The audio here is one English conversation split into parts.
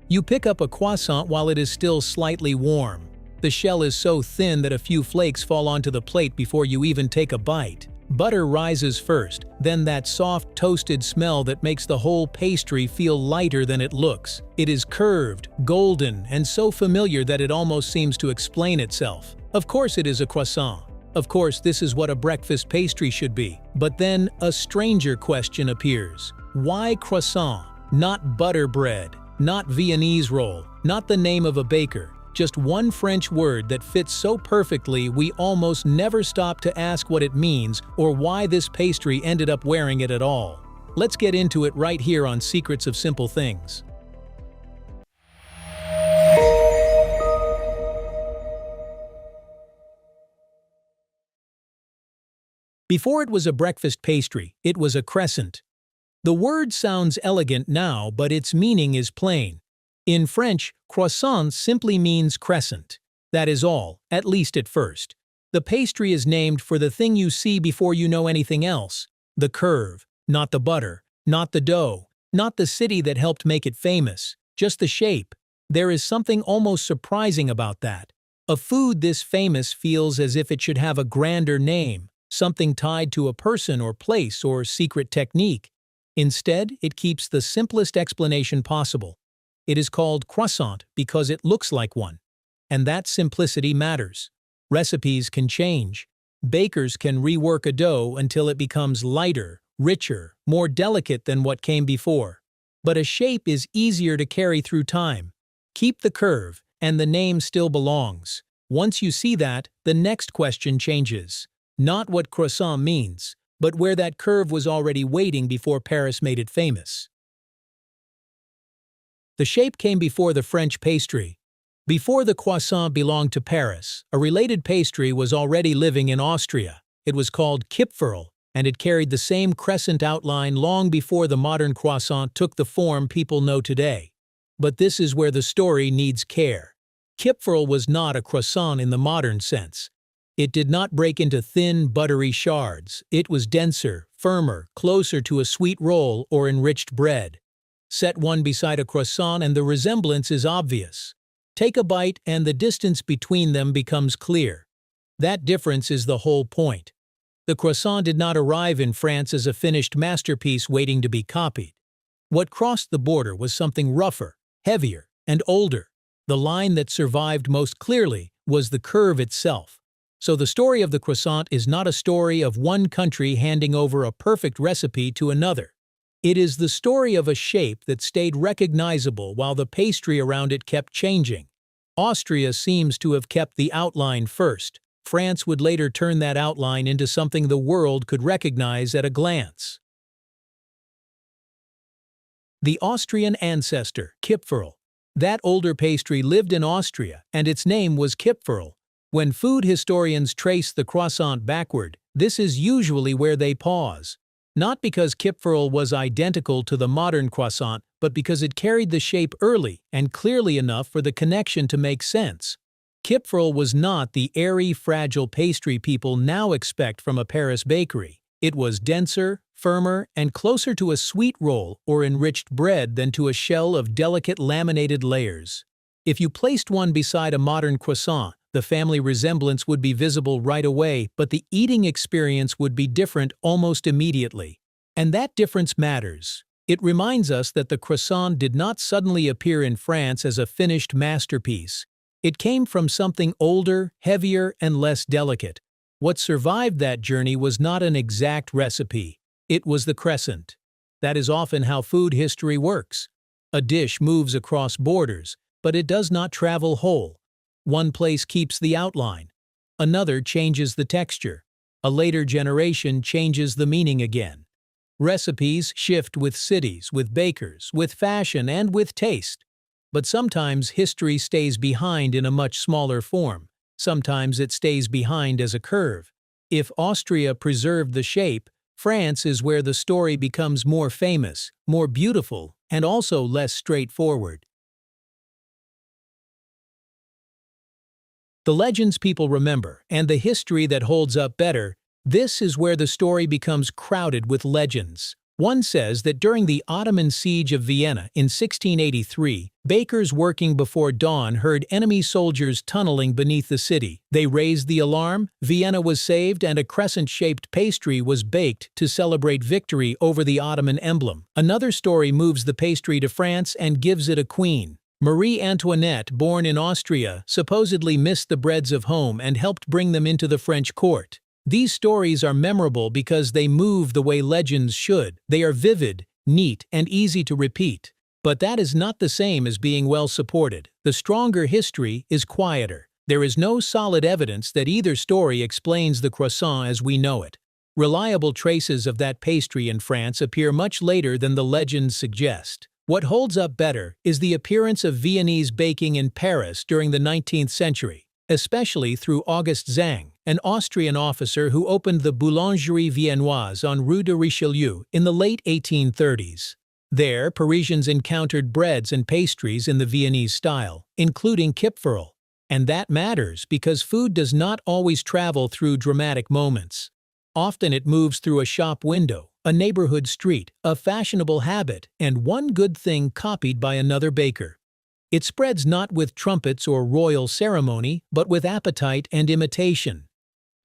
You pick up a croissant while it is still slightly warm. The shell is so thin that a few flakes fall onto the plate before you even take a bite. Butter rises first, then that soft, toasted smell that makes the whole pastry feel lighter than it looks. It is curved, golden, and so familiar that it almost seems to explain itself. Of course it is a croissant. Of course this is what a breakfast pastry should be. But then a stranger question appears. Why croissant? Not butter bread, not Viennese roll, not the name of a baker. Just one French word that fits so perfectly we almost never stop to ask what it means or why this pastry ended up wearing it at all. Let's get into it right here on Secrets of Simple Things. Before it was a breakfast pastry, it was a crescent. The word sounds elegant now, but its meaning is plain. In French, croissant simply means crescent. That is all, at least at first. The pastry is named for the thing you see before you know anything else. The curve, not the butter, not the dough, not the city that helped make it famous, just the shape. There is something almost surprising about that. A food this famous feels as if it should have a grander name, something tied to a person or place or secret technique. Instead, it keeps the simplest explanation possible. It is called croissant because it looks like one. And that simplicity matters. Recipes can change. Bakers can rework a dough until it becomes lighter, richer, more delicate than what came before. But a shape is easier to carry through time. Keep the curve, and the name still belongs. Once you see that, the next question changes. Not what croissant means, but where that curve was already waiting before Paris made it famous. The shape came before the French pastry. Before the croissant belonged to Paris, a related pastry was already living in Austria. It was called Kipferl, and it carried the same crescent outline long before the modern croissant took the form people know today. But this is where the story needs care. Kipferl was not a croissant in the modern sense. It did not break into thin, buttery shards. It was denser, firmer, closer to a sweet roll or enriched bread. Set one beside a croissant and the resemblance is obvious. Take a bite and the distance between them becomes clear. That difference is the whole point. The croissant did not arrive in France as a finished masterpiece waiting to be copied. What crossed the border was something rougher, heavier, and older. The line that survived most clearly was the curve itself. So the story of the croissant is not a story of one country handing over a perfect recipe to another. It is the story of a shape that stayed recognizable while the pastry around it kept changing. Austria seems to have kept the outline first. France would later turn that outline into something the world could recognize at a glance. The Austrian ancestor, Kipferl. That older pastry lived in Austria, and its name was Kipferl. When food historians trace the croissant backward, this is usually where they pause. Not because Kipferl was identical to the modern croissant, but because it carried the shape early and clearly enough for the connection to make sense. Kipferl was not the airy, fragile pastry people now expect from a Paris bakery. It was denser, firmer, and closer to a sweet roll or enriched bread than to a shell of delicate laminated layers. If you placed one beside a modern croissant, the family resemblance would be visible right away, but the eating experience would be different almost immediately. And that difference matters. It reminds us that the croissant did not suddenly appear in France as a finished masterpiece. It came from something older, heavier, and less delicate. What survived that journey was not an exact recipe. It was the crescent. That is often how food history works. A dish moves across borders, but it does not travel whole. One place keeps the outline. Another changes the texture. A later generation changes the meaning again. Recipes shift with cities, with bakers, with fashion, and with taste. But sometimes history stays behind in a much smaller form. Sometimes it stays behind as a curve. If Austria preserved the shape, France is where the story becomes more famous, more beautiful, and also less straightforward. The legends people remember, and the history that holds up better, this is where the story becomes crowded with legends. One says that during the Ottoman siege of Vienna in 1683, bakers working before dawn heard enemy soldiers tunneling beneath the city. They raised the alarm, Vienna was saved, and a crescent-shaped pastry was baked to celebrate victory over the Ottoman emblem. Another story moves the pastry to France and gives it a queen. Marie Antoinette, born in Austria, supposedly missed the breads of home and helped bring them into the French court. These stories are memorable because they move the way legends should. They are vivid, neat, and easy to repeat. But that is not the same as being well supported. The stronger history is quieter. There is no solid evidence that either story explains the croissant as we know it. Reliable traces of that pastry in France appear much later than the legends suggest. What holds up better is the appearance of Viennese baking in Paris during the 19th century, especially through Auguste Zang, an Austrian officer who opened the Boulangerie Viennoise on Rue de Richelieu in the late 1830s. There, Parisians encountered breads and pastries in the Viennese style, including Kipferl. And that matters because food does not always travel through dramatic moments. Often it moves through a shop window, a neighborhood street, a fashionable habit, and one good thing copied by another baker. It spreads not with trumpets or royal ceremony, but with appetite and imitation.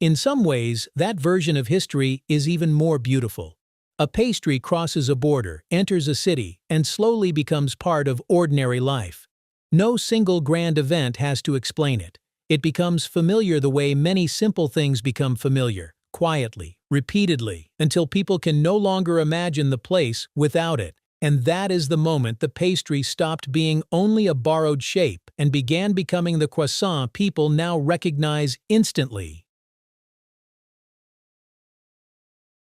In some ways, that version of history is even more beautiful. A pastry crosses a border, enters a city, and slowly becomes part of ordinary life. No single grand event has to explain it. It becomes familiar the way many simple things become familiar, quietly, repeatedly, until people can no longer imagine the place without it. And that is the moment the pastry stopped being only a borrowed shape and began becoming the croissant people now recognize instantly.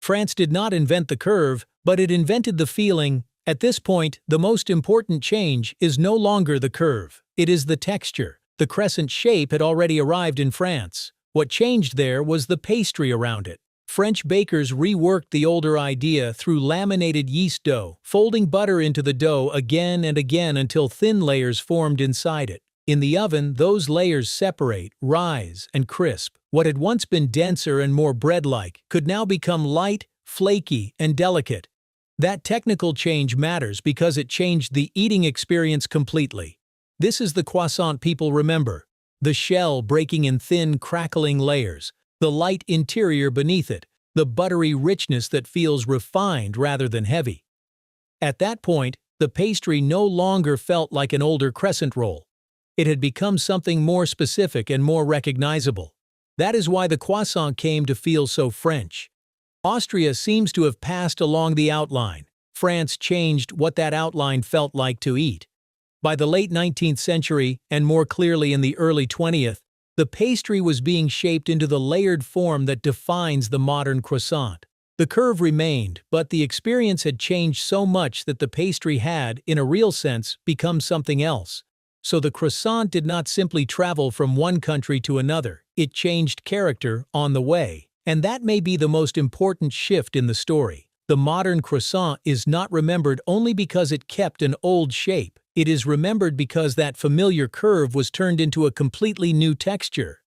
France did not invent the curve, but it invented the feeling. At this point, the most important change is no longer the curve. It is the texture. The crescent shape had already arrived in France. What changed there was the pastry around it. French bakers reworked the older idea through laminated yeast dough, folding butter into the dough again and again until thin layers formed inside it. In the oven, those layers separate, rise, and crisp. What had once been denser and more bread-like could now become light, flaky, and delicate. That technical change matters because it changed the eating experience completely. This is the croissant people remember. The shell breaking in thin, crackling layers, the light interior beneath it, the buttery richness that feels refined rather than heavy. At that point, the pastry no longer felt like an older crescent roll. It had become something more specific and more recognizable. That is why the croissant came to feel so French. Austria seems to have passed along the outline. France changed what that outline felt like to eat. By the late 19th century, and more clearly in the early 20th, the pastry was being shaped into the layered form that defines the modern croissant. The curve remained, but the experience had changed so much that the pastry had, in a real sense, become something else. So the croissant did not simply travel from one country to another, it changed character on the way. And that may be the most important shift in the story. The modern croissant is not remembered only because it kept an old shape. It is remembered because that familiar curve was turned into a completely new texture.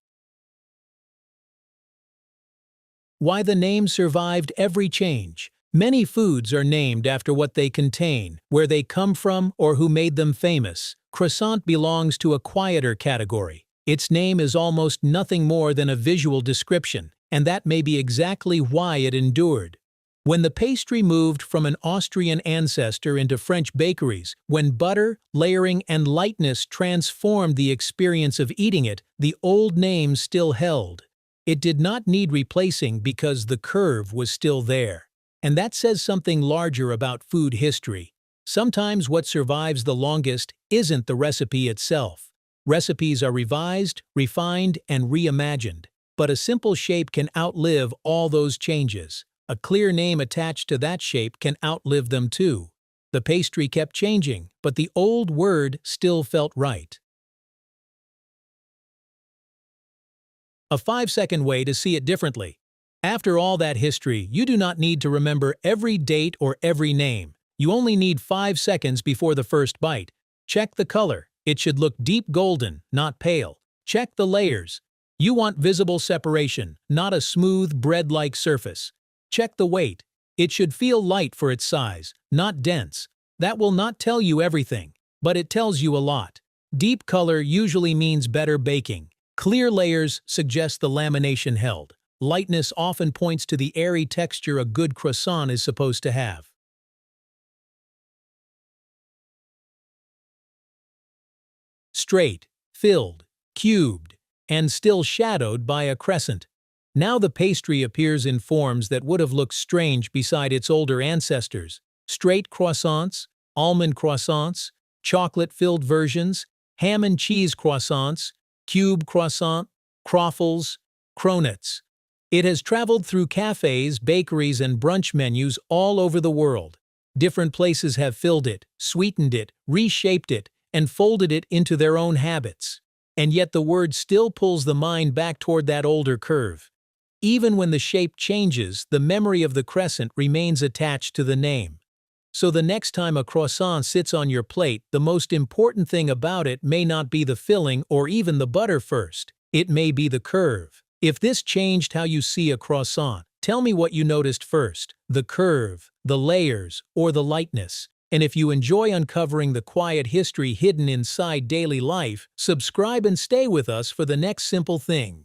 Why the name survived every change. Many foods are named after what they contain, where they come from, or who made them famous. Croissant belongs to a quieter category. Its name is almost nothing more than a visual description, and that may be exactly why it endured. When the pastry moved from an Austrian ancestor into French bakeries, when butter, layering, and lightness transformed the experience of eating it, the old name still held. It did not need replacing because the curve was still there. And that says something larger about food history. Sometimes what survives the longest isn't the recipe itself. Recipes are revised, refined, and reimagined. But a simple shape can outlive all those changes. A clear name attached to that shape can outlive them too. The pastry kept changing, but the old word still felt right. A 5-second way to see it differently. After all that history, you do not need to remember every date or every name. You only need 5 seconds before the first bite. Check the color. It should look deep golden, not pale. Check the layers. You want visible separation, not a smooth, bread-like surface. Check the weight. It should feel light for its size, not dense. That will not tell you everything, but it tells you a lot. Deep color usually means better baking. Clear layers suggest the lamination held. Lightness often points to the airy texture a good croissant is supposed to have. Straight, filled, cubed, and still shadowed by a crescent. Now the pastry appears in forms that would have looked strange beside its older ancestors. Straight croissants, almond croissants, chocolate-filled versions, ham and cheese croissants, cube croissant, croffles, cronuts. It has traveled through cafes, bakeries, and brunch menus all over the world. Different places have filled it, sweetened it, reshaped it, and folded it into their own habits. And yet the word still pulls the mind back toward that older curve. Even when the shape changes, the memory of the crescent remains attached to the name. So the next time a croissant sits on your plate, the most important thing about it may not be the filling or even the butter first. It may be the curve. If this changed how you see a croissant, tell me what you noticed first, the curve, the layers, or the lightness. And if you enjoy uncovering the quiet history hidden inside daily life, subscribe and stay with us for the next simple thing.